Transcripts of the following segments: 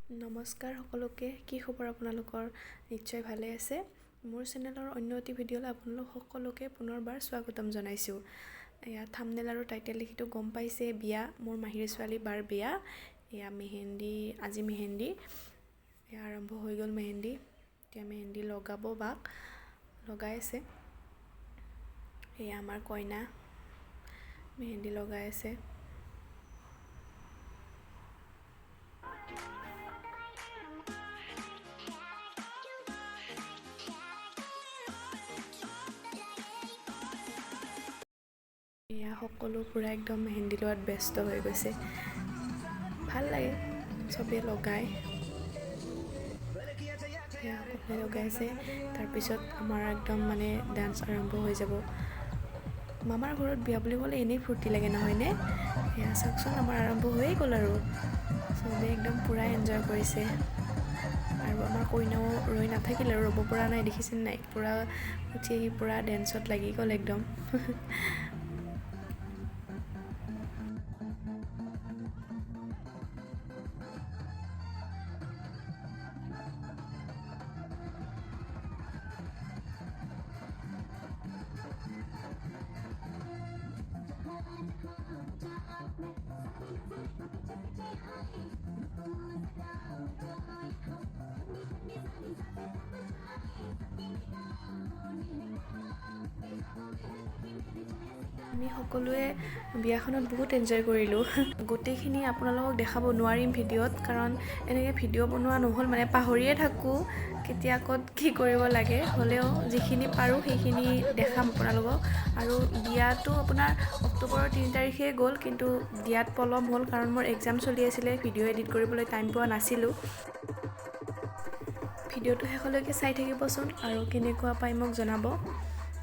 নমস্কাৰ সকলোকে। কি খবৰ আপোনালোকৰ? নিশ্চয় ভালে আছে। মোৰ চেনেলৰ অন্য এটি ভিডিঅ'লৈ আপোনালোক সকলোকে পুনৰবাৰ স্বাগতম জনাইছোঁ। এয়া থাম্বনেল আৰু টাইটেল লিখিটো গম পাইছে, বিয়া, মোৰ মাহীৰ ছোৱালী বাৰ বিয়া। এয়া মেহেন্দি, আজি মেহেন্দি এয়া আৰম্ভ হৈ গ'ল মেহেন্দি। এতিয়া মেহেন্দি লগাব, বাক লগাই আছে। এয়া আমাৰ কইনা মেহেন্দি লগাই আছে। এয়া সকলো পূৰা একদম মেহেন্দি লোৱাত ব্যস্ত হৈ গৈছে। ভাল লাগে, চবেই লগায়। এয়া সকলোৱে লগাইছে। তাৰপিছত আমাৰ একদম মানে ডান্স আৰম্ভ হৈ যাব। মামাৰ ঘৰত বিয়া বুলি ক'লে এনেই ফূৰ্তি লাগে নহয়নে? এয়া চাওকচোন, আমাৰ আৰম্ভ হৈয়ে গ'ল আৰু চবেই একদম পূৰা এনজয় কৰিছে। আৰু আমাৰ কইনাও ৰৈ নাথাকিল আৰু, ৰ'ব পৰা নাই, দেখিছিল নাই? পূৰা উঠি আহি পূৰা ডেন্সত লাগি গ'ল একদম। আমি সকলোৱে বিয়াখনত বহুত এনজয় কৰিলোঁ। গোটেইখিনি আপোনালোকক দেখাব নোৱাৰিম ভিডিঅ'ত, কাৰণ এনেকৈ ভিডিঅ' বনোৱা নহ'ল, মানে পাহৰিয়ে থাকোঁ কেতিয়া ক'ত কি কৰিব লাগে। হ'লেও যিখিনি পাৰোঁ সেইখিনি দেখাম আপোনালোকক। আৰু বিয়াটো আপোনাৰ অক্টোবৰৰ 3 তাৰিখে গ'ল, কিন্তু দিয়াত পলম হ'ল কাৰণ মোৰ এক্সাম চলি আছিলে, ভিডিঅ' এডিট কৰিবলৈ টাইম পোৱা নাছিলোঁ। ভিডিঅ'টো শেষলৈকে চাই থাকিবচোন আৰু কেনেকুৱা পাই মোক জনাব।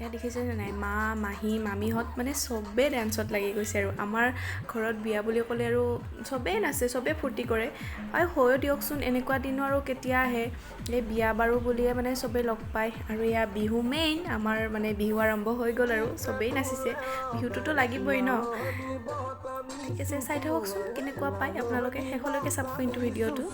এয়া দেখিছেনে নাই? মা, মাহী, মামীহঁত মানে চবেই ডান্সত লাগি গৈছে। আৰু আমাৰ ঘৰত বিয়া বুলি ক'লে আৰু চবেই নাচে, চবেই ফূৰ্তি কৰে। আৰু হৈও দিয়কচোন, এনেকুৱা দিনো আৰু কেতিয়া আহে? এই বিয়া বাৰু বুলিয়ে মানে চবেই লগ পায়। আৰু এয়া বিহু মেইন, আমাৰ মানে বিহু আৰম্ভ হৈ গ'ল আৰু চবেই নাচিছে। বিহুটোতো লাগিবই ন? ঠিক আছে, চাই থাককচোন কেনেকুৱা পায় আপোনালোকে। শেষলৈকে চাব কিন্তু ভিডিঅ'টো।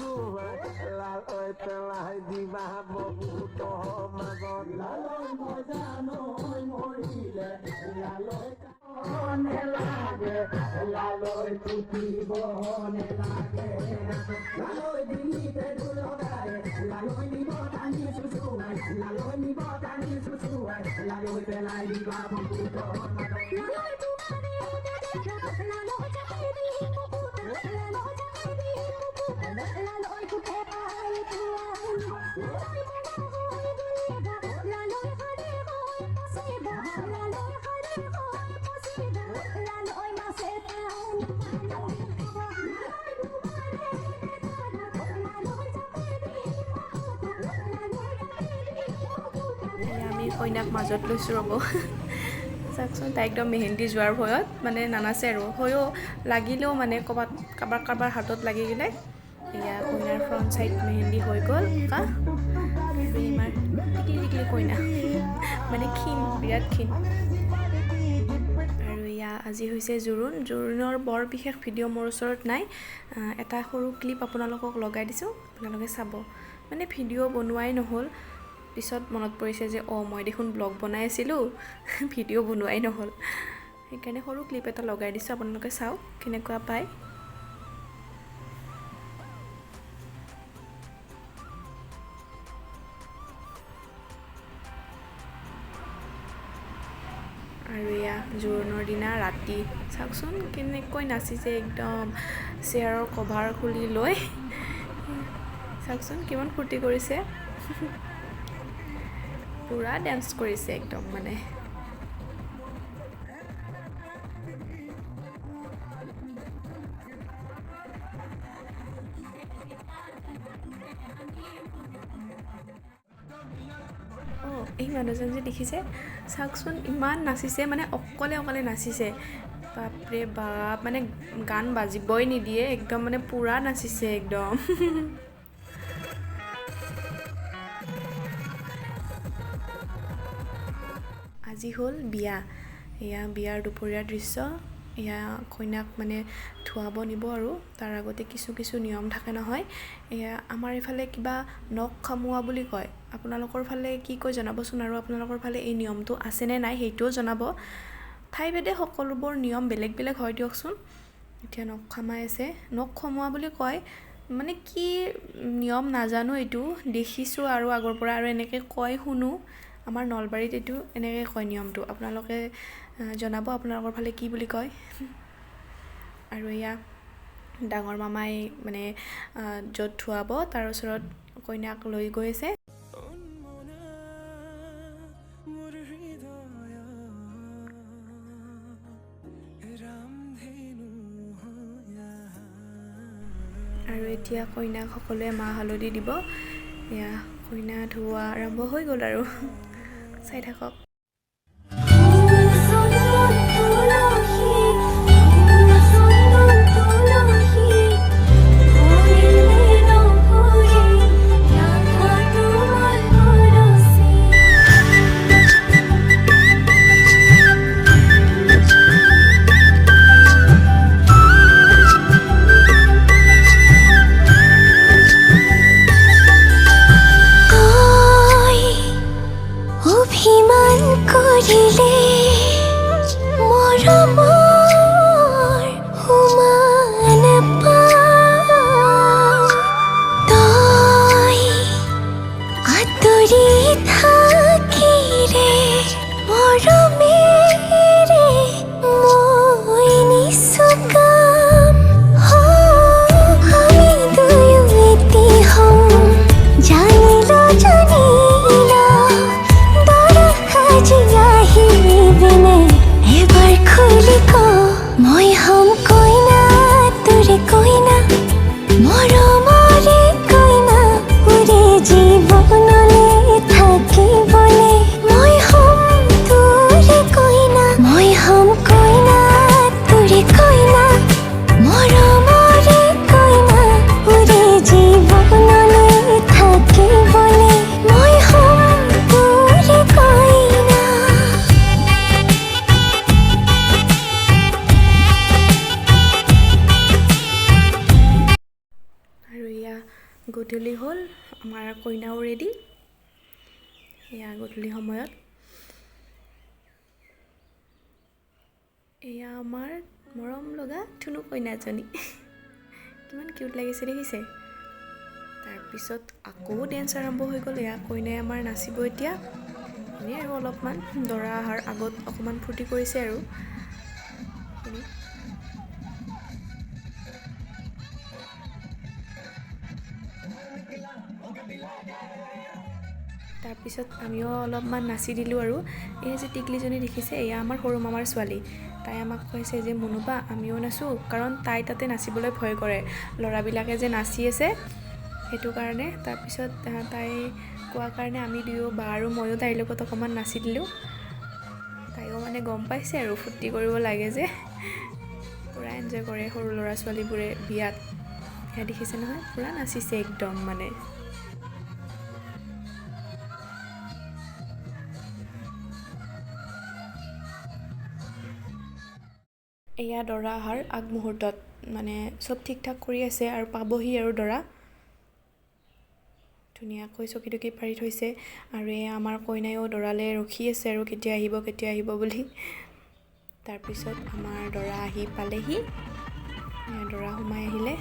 আমি কইনাক মাজত লৈছোঁ, ৰ'ব চাওকচোন। তাই একদম মেহেন্দি যোৱাৰ ভয়ত মানে নানাচে আৰু, হৈও লাগিলেও মানে কাৰোবাৰ হাতত লাগি গ'লে। এয়া কইনাৰ ফ্ৰণ্ট চাইড মেহেন্দি হৈ গ'ল। আমাৰ টিকলি কইনা, মানে ক্ষীণ, বিৰাট ক্ষীণ। আৰু এয়া আজি হৈছে জোৰোণৰ বৰ বিশেষ ভিডিঅ' মোৰ ওচৰত নাই। এটা সৰু ক্লিপ আপোনালোকক লগাই দিছোঁ, আপোনালোকে চাব। মানে ভিডিঅ' বনোৱাই নহ'ল। পিছত মনত পৰিছে যে মই দেখোন ব্লগ বনাই আছিলোঁ, ভিডিঅ' বনোৱাই নহ'ল। সেইকাৰণে সৰু ক্লিপ এটা লগাই দিছোঁ, আপোনালোকে চাওক কেনেকুৱা পায়। আৰু এয়া জোৰোণৰ দিনা ৰাতি চাওকচোন কেনেকৈ নাচিছে, একদম চেয়াৰৰ কভাৰ খুলি লৈ। চাওকচোন কিমান ফূৰ্তি কৰিছে, পূৰা ডান্স কৰিছে একদম মানে। এই মানুহজন যে দেখিছে, চাওকচোন ইমান নাচিছে, মানে অকলে নাচিছে। বাপৰে বাপ, মানে গান বাজিবই নিদিয়ে, একদম মানে পূৰা নাচিছে একদম। আজি হ'ল বিয়া। এয়া বিয়াৰ দুপৰীয়াৰ দৃশ্য। এয়া কইনাক মানে ধুৱাব নিব আৰু তাৰ আগতে কিছু নিয়ম থাকে নহয়। এয়া আমাৰ এইফালে কিবা নখ খামোৱা বুলি কয়, আপোনালোকৰ ফালে কি কয় জনাবচোন, আৰু আপোনালোকৰ ফালে এই নিয়মটো আছেনে নাই সেইটোও জনাব। ঠাইভেদে সকলোবোৰ নিয়ম বেলেগ বেলেগ হয় দিয়কচোন। এতিয়া নখ খামাই আছে, নখ খমোৱা বুলি কয়, মানে কি নিয়ম নাজানো, এইটো দেখিছোঁ আৰু আগৰ পৰা আৰু এনেকৈ কয় শুনো। আমাৰ নলবাৰীত এইটো এনেকৈ কয় নিয়মটো, আপোনালোকে জনাব আপোনালোকৰ ফালে কি বুলি কয়। আৰু এয়া ডাঙৰ মামাই মানে য'ত ধুৱাব তাৰ ওচৰত কইনাক লৈ গৈ আছে। আৰু এতিয়া কইনাক সকলোৱে মাহ হালধি দিব। এয়া কইনা ধুওৱা আৰম্ভ হৈ গ'ল আৰু চাই থাকক। গধূলি হ'ল, আমাৰ কইনাও ৰেডি। এয়া গধূলি সময়ত এয়া আমাৰ মৰম লগা ধুনু কইনাজনী কিমান কিউট লাগিছে দেখিছে। তাৰপিছত আকৌ ডেন্স আৰম্ভ হৈ গ'ল। এয়া কইনাই আমাৰ নাচিব এতিয়া। এনেই আৰু অলপমান দৰা অহাৰ আগত অকণমান ফূৰ্তি কৰিছে আৰু তাৰপিছত আমিও অলপমান নাচি দিলোঁ। আৰু এই যে টিকলিজনী দেখিছে, এয়া আমাৰ সৰু মামাৰ ছোৱালী। তাই আমাক কৈছে যে মুনুবা আমিও নাচোঁ, কাৰণ তাই তাতে নাচিবলৈ ভয় কৰে, ল'ৰাবিলাকে যে নাচি আছে সেইটো কাৰণে। তাৰপিছত তাই কোৱাৰ কাৰণে আমি দুয়ো, বা আৰু ময়ো তাইৰ লগত অকণমান নাচি দিলোঁ। তাইও মানে গম পাইছে আৰু ফূৰ্তি কৰিব লাগে যে, পূৰা এনজয় কৰে সৰু ল'ৰা ছোৱালীবোৰে বিয়াত। সেয়া দেখিছে নহয়, পূৰা নাচিছে একদম মানে। এয়া দৰা অহাৰ আগমুহূৰ্তত মানে চব ঠিক ঠাক কৰি আছে আৰু পাবহি আৰু দৰা। ধুনীয়াকৈ চকী টকী পাৰি থৈছে। আৰু এয়া আমাৰ কইনায়ো দৰালৈ ৰখি আছে আৰু কেতিয়া আহিব বুলি। তাৰপিছত আমাৰ দৰা আহি পালেহি। দৰা সোমাই আহিলে।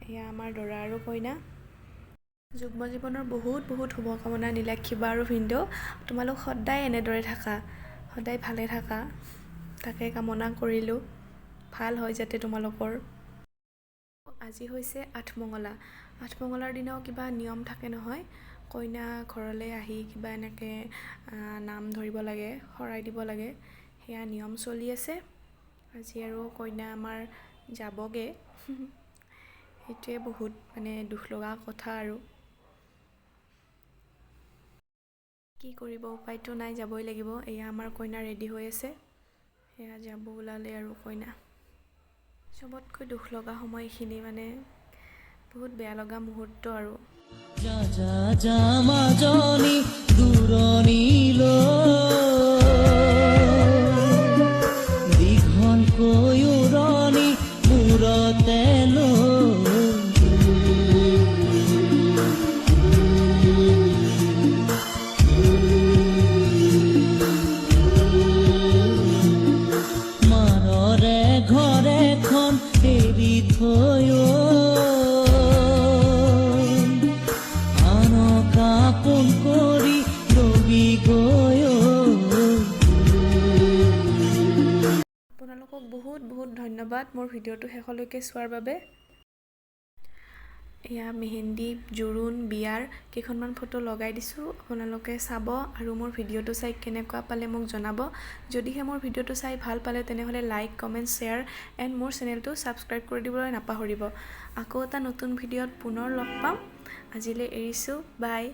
এয়া আমাৰ দৰা আৰু কইনা। যুগ্ম জীৱনৰ বহুত বহুত শুভকামনা নীলাক্ষীবা আৰু ভিনদেউ। তোমালোক সদায় এনেদৰে থাকা, সদায় ভালে থাকা, তাকে কামনা কৰিলোঁ। ভাল হয় যাতে তোমালোকৰ। আজি হৈছে আঠমঙলা। আঠমঙলাৰ দিনাও কিবা নিয়ম থাকে নহয়, কইনা ঘৰলৈ আহি কিবা এনেকৈ নাম ধৰিব লাগে, শৰাই দিব লাগে, সেয়া নিয়ম চলি আছে। আজি আৰু কইনা আমাৰ যাবগৈ। সেইটোৱে বহুত মানে দুখ লগা কথা আৰু। কি কৰিব, উপায়তো নাই, যাবই লাগিব। এয়া আমাৰ কইনা ৰেডি হৈ আছে, সেয়া যাব ওলালে আৰু কইনা। চবতকৈ দুখ লগা সময়খিনি, মানে বহুত বেয়া লগা মুহূৰ্ত আৰু। মাজনী দীঘলকৈ উৰণি মূৰতে মাৰৰে ঘৰখন এৰি থৈ আপোন কৰি ৰবি গৈ। আপোনালোকক বহুত বহুত ধন্যবাদ মোৰ ভিডিঅ'টো শেষলৈকে চোৱাৰ বাবে। এয়া মেহেন্দি, জোৰোণ, বিয়াৰ কেইখনমান ফটো লগাই দিছোঁ, আপোনালোকে চাব আৰু মোৰ ভিডিঅ'টো চাই কেনেকুৱা পালে মোক জনাব। যদিহে মোৰ ভিডিঅ'টো চাই ভাল পালে তেনেহ'লে লাইক, কমেণ্ট, শ্বেয়াৰ এণ্ড মোৰ চেনেলটো ছাবস্ক্ৰাইব কৰি দিবলৈ নাপাহৰিব। আকৌ এটা নতুন ভিডিঅ'ত পুনৰ লগ পাম। আজিলৈ এৰিছোঁ, বাই।